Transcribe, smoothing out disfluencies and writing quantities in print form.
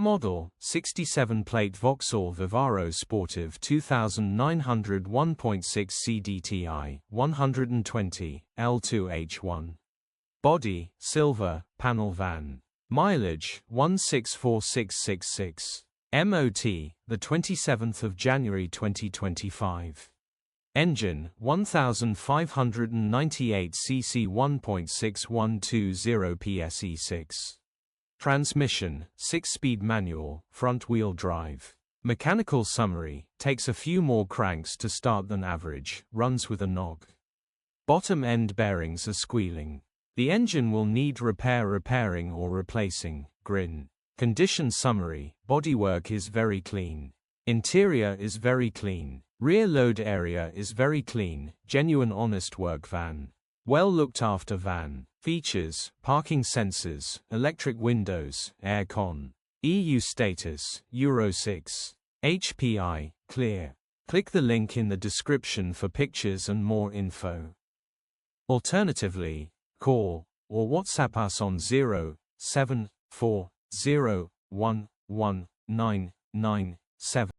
Model, 67-plate Vauxhall Vivaro Sportive 2900 1.6 CDTI, 120, L2H1. Body, silver, panel van. Mileage, 164666. MOT, the 27th of January 2025. Engine, 1598 cc 1.6120 PSE6. Transmission, 6-speed manual, front-wheel drive. Mechanical summary, takes a few more cranks to start than average, runs with a nog. Bottom end bearings are squealing. The engine will need repairing or replacing, grin. Condition summary, bodywork is very clean. Interior is very clean. Rear load area is very clean, genuine honest work van. Well looked after van. Features, parking sensors, electric windows, air con. EU status, Euro 6. HPI, clear. Click the link in the description for pictures and more info. Alternatively, call or WhatsApp us on 074011997.